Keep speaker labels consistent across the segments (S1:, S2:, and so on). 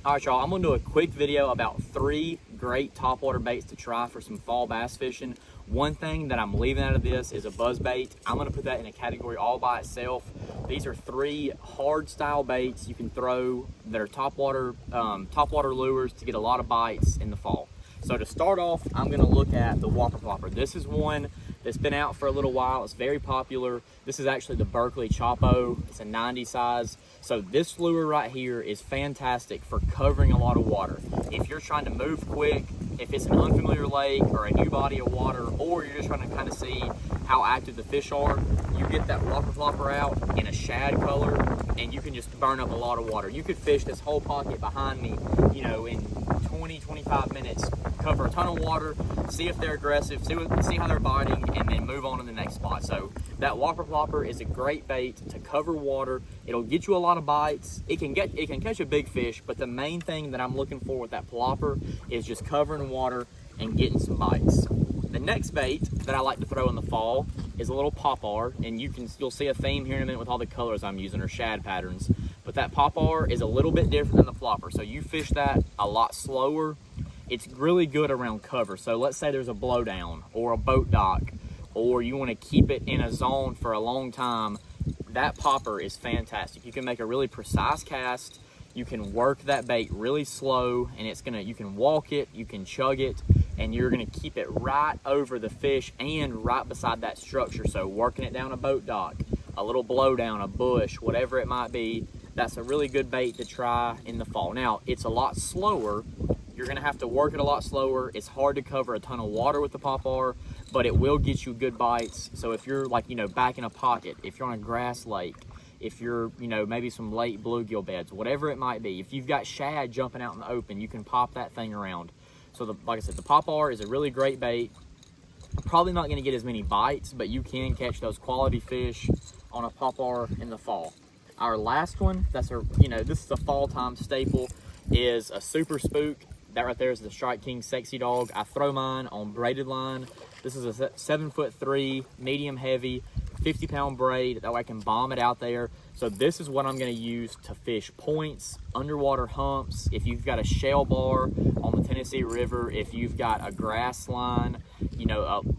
S1: All right, y'all, I'm gonna do a quick video about 3 great topwater baits to try for some fall bass fishing. One thing that I'm leaving out of this is a buzz bait. I'm gonna put that in a category all by itself. These are 3 hard style baits you can throw that are topwater lures to get a lot of bites in the fall. So to start off, I'm gonna look at the Whopper Plopper. This is one that's been out for a little while. It's very popular. This is actually the Berkeley Chopo. It's a 90 size. So this lure right here is fantastic for covering a lot of water. If you're trying to move quick, if it's an unfamiliar lake or a new body of water, or you're just trying to kind of see how active the fish are, you get that Whopper Plopper out in a shad color and you can just burn up a lot of water. You could fish this whole pocket behind me, you know, in 20-25 minutes, cover a ton of water, see if they're aggressive, see how they're biting, and then move on to the next spot. So that Whopper Plopper is a great bait to cover water. It'll get you a lot of bites. It can catch a big fish, but the main thing that I'm looking for with that plopper is just covering water and getting some bites. The next bait that I like to throw in the fall is a little popar, and you'll see a theme here in a minute with all the colors I'm using, or shad patterns. But that popar is a little bit different than the plopper. So you fish that a lot slower. It's really good around cover. So let's say there's a blowdown or a boat dock, or you want to keep it in a zone for a long time. That popper is fantastic. You can make a really precise cast. You can work that bait really slow, and you can walk it, you can chug it, and you're gonna keep it right over the fish and right beside that structure. So working it down a boat dock, a little blowdown, a bush, whatever it might be, that's a really good bait to try in the fall. Now, it's a lot slower. You're gonna have to work it a lot slower. It's hard to cover a ton of water with the popar, but it will get you good bites. So if you're like, back in a pocket, if you're on a grass lake, if you're, maybe some late bluegill beds, whatever it might be, if you've got shad jumping out in the open, you can pop that thing around. So like I said, the popar is a really great bait. Probably not gonna get as many bites, but you can catch those quality fish on a popar in the fall. Our last one, this is a fall time staple, is a super spook. That right there is the Strike King Sexy Dog. I throw mine on braided line. This is a 7'3", medium heavy, 50-pound braid. That way I can bomb it out there. So this is what I'm gonna use to fish points, underwater humps. If you've got a shell bar on the Tennessee River, if you've got a grass line,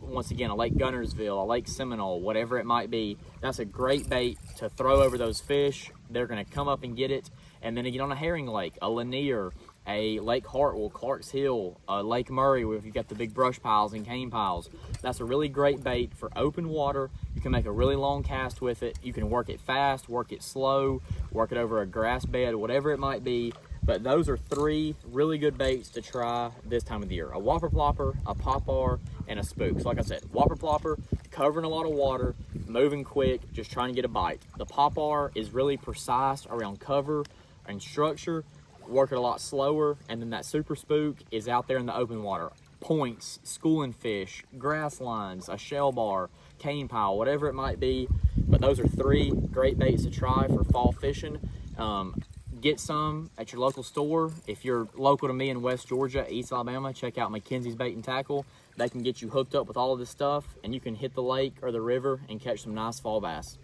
S1: once again, a Lake Gunnersville, a Lake Seminole, whatever it might be, that's a great bait to throw over those fish. They're gonna come up and get it. And then again, on a herring lake, a Lanier, a Lake Hartwell, Clark's Hill, Lake Murray, where you've got the big brush piles and cane piles. That's a really great bait for open water. You can make a really long cast with it. You can work it fast, work it slow, work it over a grass bed, whatever it might be. But those are 3 really good baits to try this time of the year. A Whopper Plopper, a popar, and a spook. So like I said, Whopper Plopper, covering a lot of water, moving quick, just trying to get a bite. The popar is really precise around cover and structure, work it a lot slower. And then that super spook is out there in the open water. Points, schooling fish, grass lines, a shell bar, cane pile, whatever it might be. But those are 3 great baits to try for fall fishing. Get some at your local store. If you're local to me in West Georgia, East Alabama, check out McKenzie's Bait and Tackle. They can get you hooked up with all of this stuff, and you can hit the lake or the river and catch some nice fall bass.